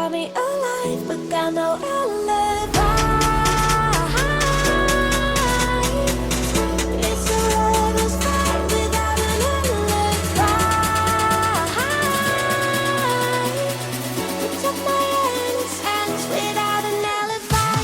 brought me alive, but got no alibi. It's a lover's fight without an alibi. You took my innocence without an alibi.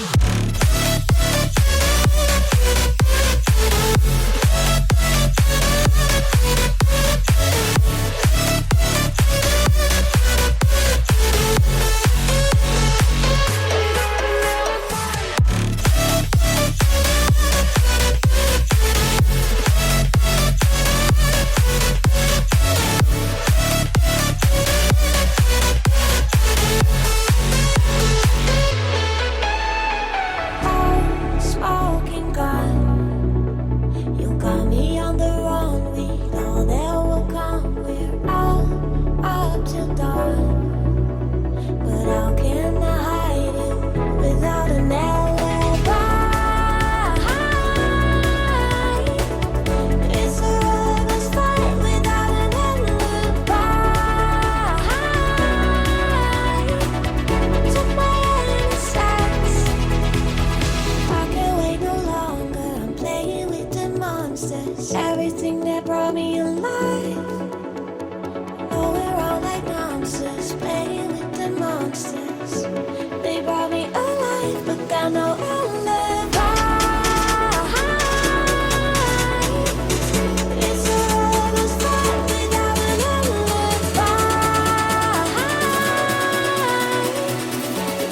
Smoking gun, you got me on the run. We know that will come. We're all up till dawn, but how can I hide you without an alibi? It's a lover's fight without an alibi. Took my innocence. I can't wait no longer. I'm playing with the monsters. Everything that brought me alive. Oh, we're all like monsters, playing with the monsters. They brought me alive, but got no alibi. It's a lover's fight without an alibi.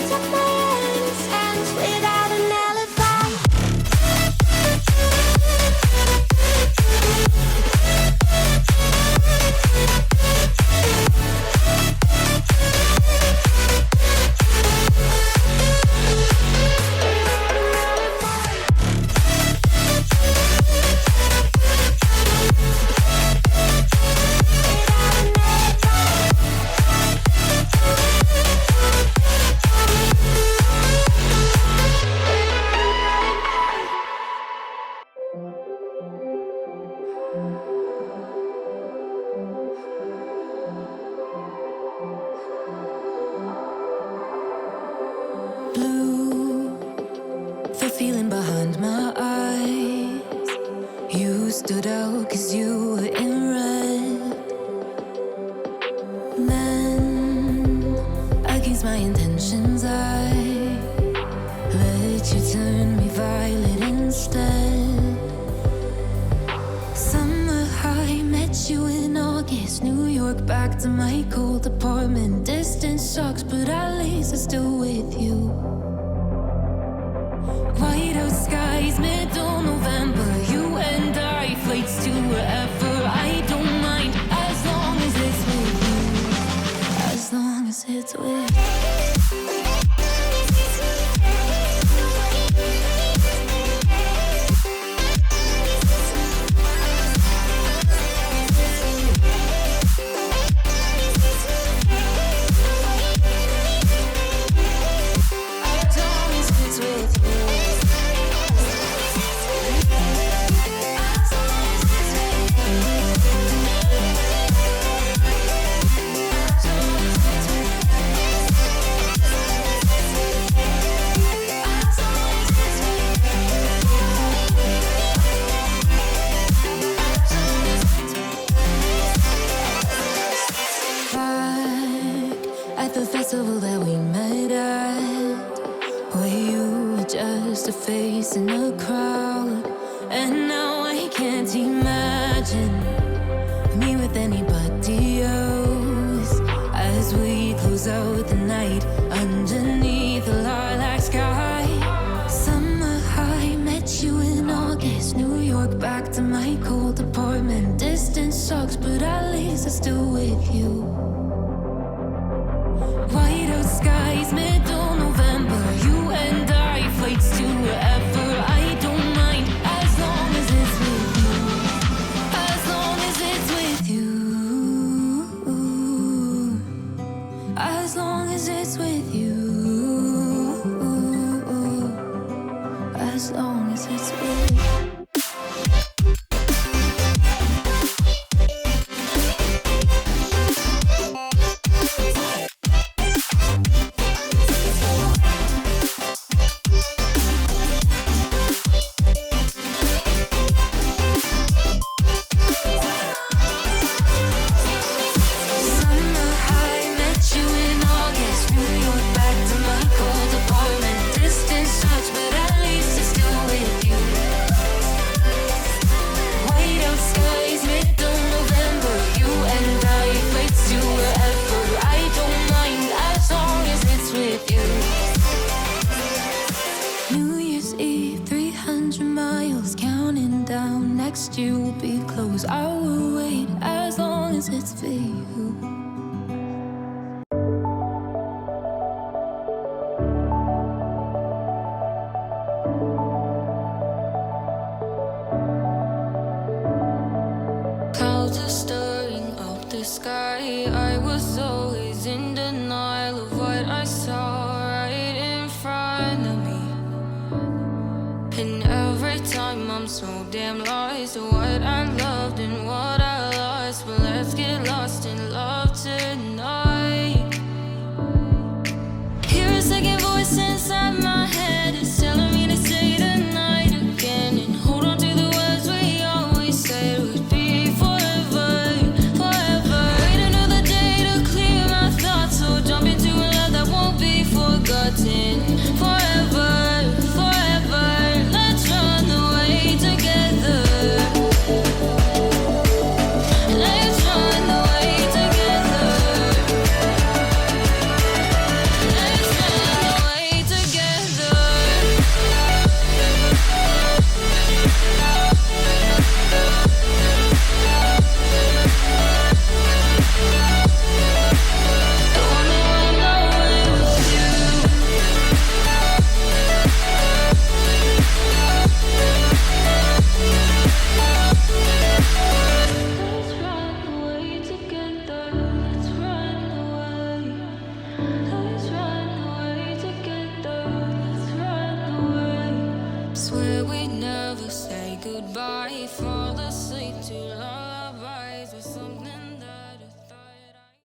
Took my innocence without an alibi. Blue, the feeling behind my eyes. You stood out 'cause you were in red. Men, against my intentions, I let you turn me violet instead. Summer high, met you in August. New York, back to my cold apartment. Distance sucks, but at least I'm still with you. White out skies, middle November. You and I, flights to wherever. I don't mind, as long as it's with you. As long as it's with you. At the festival that we met at, where you were just a face in a crowd. And now I can't imagine me with anybody else. As we close out the night underneath the lilac sky. Summer high, met you in August. New York, back to my cold apartment. Distance sucks, but at least I'm still with you. White out skies, middle November. You and I, flights to wherever. I don't mind, as long as it's with you. As long as it's for you. Clouds are stirring up the sky. I was always in denial of what I saw right in front of me. And every time I'm so damn lost to what I loved and what I lost. But let's get lost in love tonight. Hear a second voice inside my head. It's telling me to say tonight again. And hold on to the words we always said would be forever, forever. Wait another day to clear my thoughts. So jump into a love that won't be forgotten. Forever, forever. Let's run away together. Let's run away together. Let's run away together. I wanna run away with you. Let's run away together. Let's run away. Let's run away together. Let's run away. Swear we'd never say goodbye. Fall asleep too long.